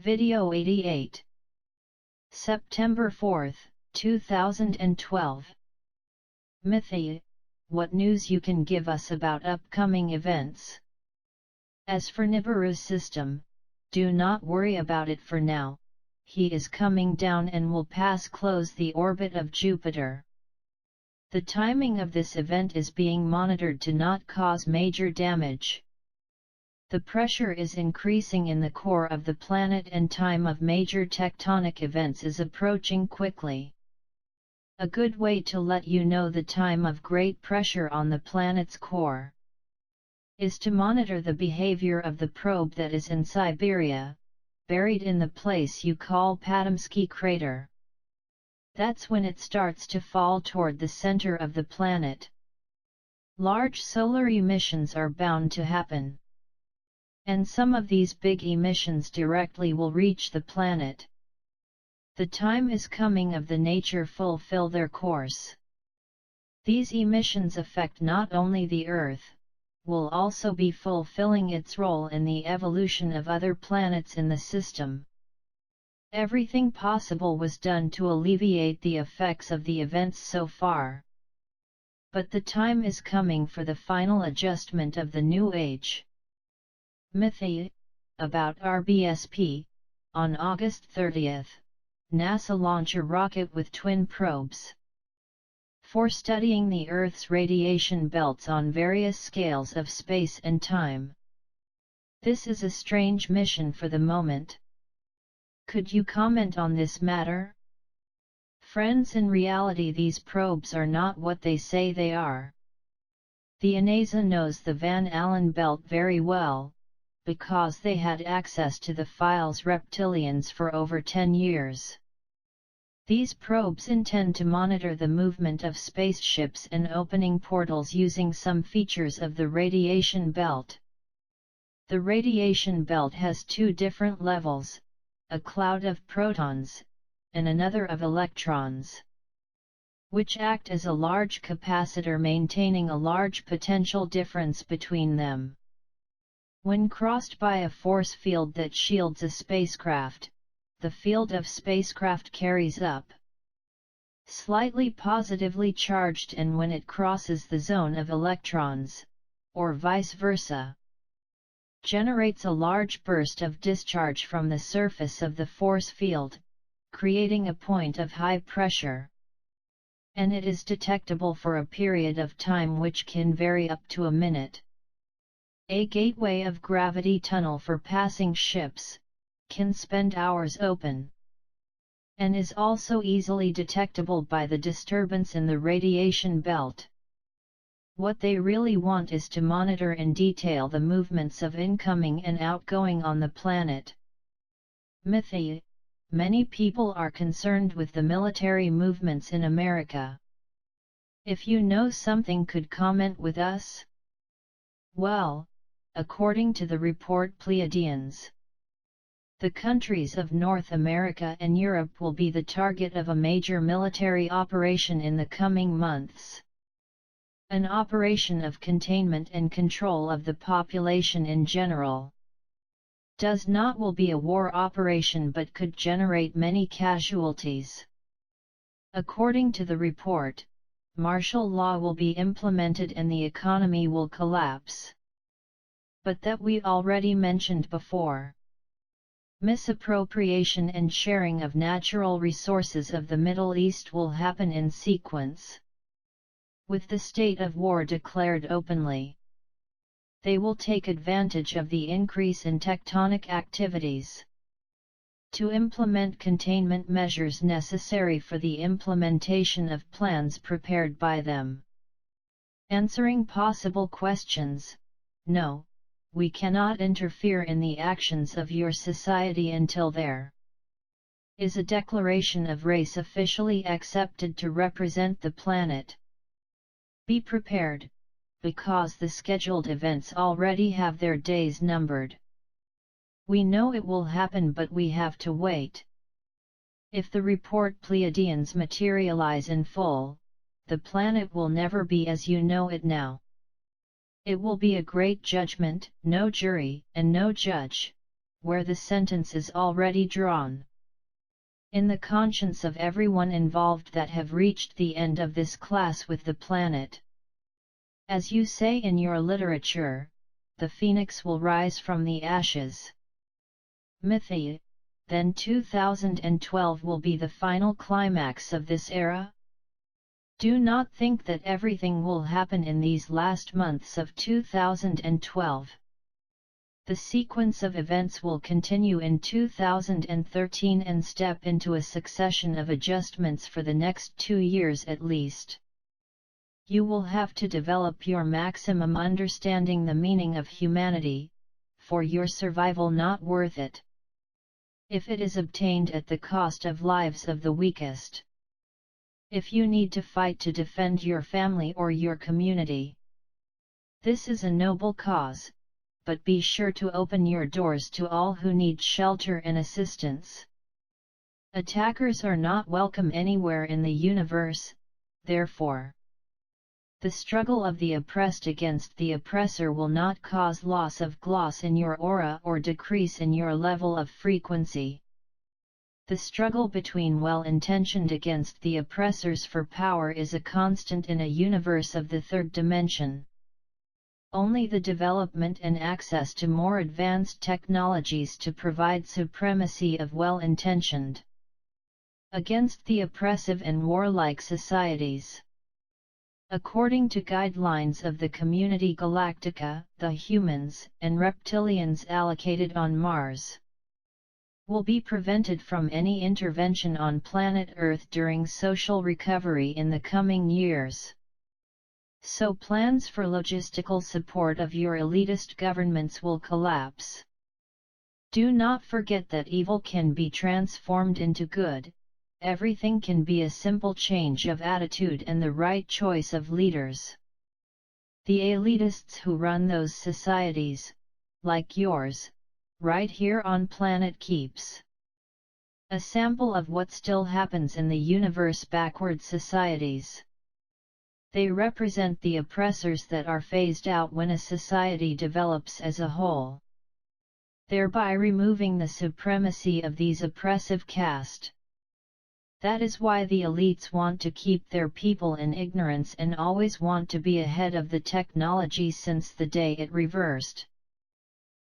Video88. September 4, 2012. Mythi, what news you can give us about upcoming events? As for Nibiru's system, do not worry about it for now. He is coming down and will pass close the orbit of Jupiter. The timing of this event is being monitored to not cause major damage. The pressure is increasing in the core of the planet and time of major tectonic events is approaching quickly. A good way to let you know the time of great pressure on the planet's core is to monitor the behavior of the probe that is in Siberia, buried in the place you call Patomski crater. That's when it starts to fall toward the center of the planet. Large solar emissions are bound to happen. And some of these big emissions directly will reach the planet. The time is coming of the nature fulfill their course. These emissions affect not only the Earth, will also be fulfilling its role in the evolution of other planets in the system. Everything possible was done to alleviate the effects of the events so far. But the time is coming for the final adjustment of the new age. Mythi, about RBSP, on August 30, NASA launched a rocket with twin probes for studying the Earth's radiation belts on various scales of space and time. This is a strange mission for the moment. Could you comment on this matter? Friends, in reality these probes are not what they say they are. The INASA knows the Van Allen belt very well, because they had access to the files reptilians for over 10 years. These probes intend to monitor the movement of spaceships and opening portals using some features of the radiation belt. The radiation belt has two different levels, a cloud of protons, and another of electrons, which act as a large capacitor maintaining a large potential difference between them. When crossed by a force field that shields a spacecraft, the field of spacecraft carries up slightly positively charged, and when it crosses the zone of electrons, or vice versa, generates a large burst of discharge from the surface of the force field, creating a point of high pressure. And it is detectable for a period of time which can vary up to a minute. A gateway of gravity tunnel for passing ships can spend hours open, and is also easily detectable by the disturbance in the radiation belt. What they really want is to monitor in detail the movements of incoming and outgoing on the planet. Mythi, many people are concerned with the military movements in America. If you know something, could comment with us? Well, according to the report Pleiadians, the countries of North America and Europe will be the target of a major military operation in the coming months. An operation of containment and control of the population in general. Does not will be a war operation but could generate many casualties. According to the report, martial law will be implemented and the economy will collapse. But that we already mentioned before. Misappropriation and sharing of natural resources of the Middle East will happen in sequence. With the state of war declared openly, they will take advantage of the increase in tectonic activities to implement containment measures necessary for the implementation of plans prepared by them. Answering possible questions: no, we cannot interfere in the actions of your society until there is a declaration of race officially accepted to represent the planet. Be prepared, because the scheduled events already have their days numbered. We know it will happen, but we have to wait. If the report Pleiadians materialize in full, the planet will never be as you know it now. It will be a great judgment, no jury and no judge, where the sentence is already drawn. In the conscience of everyone involved that have reached the end of this class with the planet. As you say in your literature, the phoenix will rise from the ashes. Mythi, then 2012 will be the final climax of this era? Do not think that everything will happen in these last months of 2012. The sequence of events will continue in 2013 and step into a succession of adjustments for the next 2 years at least. You will have to develop your maximum understanding the meaning of humanity, for your survival not worth it. If it is obtained at the cost of lives of the weakest. If you need to fight to defend your family or your community. This is a noble cause. But be sure to open your doors to all who need shelter and assistance. Attackers are not welcome anywhere in the universe, therefore. The struggle of the oppressed against the oppressor will not cause loss of gloss in your aura or decrease in your level of frequency. The struggle between well-intentioned against the oppressors for power is a constant in a universe of the third dimension. Only the development and access to more advanced technologies to provide supremacy of well-intentioned against the oppressive and warlike societies. According to guidelines of the Community Galactica, the humans and reptilians allocated on Mars will be prevented from any intervention on planet Earth during social recovery in the coming years. So plans for logistical support of your elitist governments will collapse. Do not forget that evil can be transformed into good, everything can be a simple change of attitude and the right choice of leaders. The elitists who run those societies, like yours, right here on planet keeps a sample of what still happens in the universe backward societies. They represent the oppressors that are phased out when a society develops as a whole, thereby removing the supremacy of these oppressive caste. That is why the elites want to keep their people in ignorance and always want to be ahead of the technology since the day it reversed.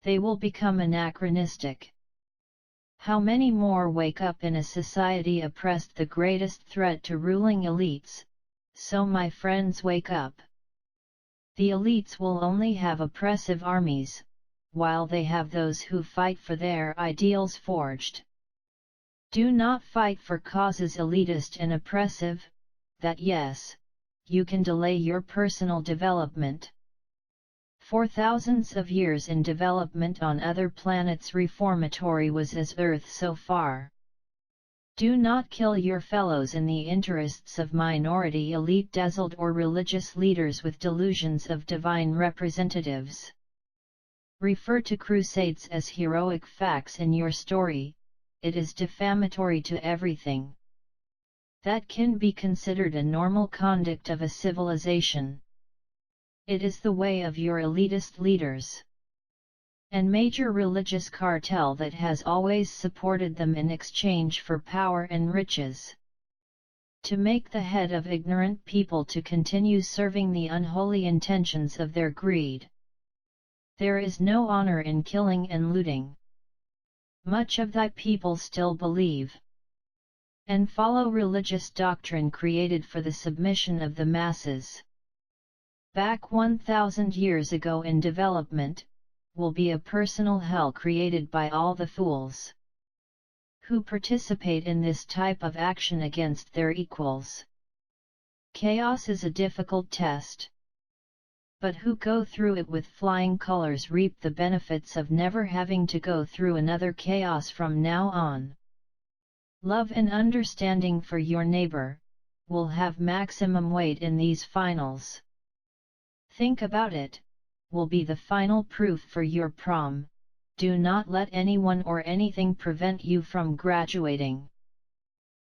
They will become anachronistic. How many more wake up in a society oppressed, the greatest threat to ruling elites? So my friends, wake up. The elites will only have oppressive armies, while they have those who fight for their ideals forged. Do not fight for causes elitist and oppressive, that yes, you can delay your personal development. For thousands of years in development on other planets reformatory was as Earth so far. Do not kill your fellows in the interests of minority elite dazzled or religious leaders with delusions of divine representatives. Refer to crusades as heroic facts in your story, it is defamatory to everything that can be considered a normal conduct of a civilization. It is the way of your elitist leaders and major religious cartel that has always supported them in exchange for power and riches. To make the head of ignorant people to continue serving the unholy intentions of their greed. There is no honor in killing and looting. Much of thy people still believe and follow religious doctrine created for the submission of the masses. Back 1,000 years ago in development, will be a personal hell created by all the fools who participate in this type of action against their equals. Chaos is a difficult test, but who go through it with flying colors reap the benefits of never having to go through another chaos from now on. Love and understanding for your neighbor will have maximum weight in these finals. Think about it. Will be the final proof for your prom. Do not let anyone or anything prevent you from graduating.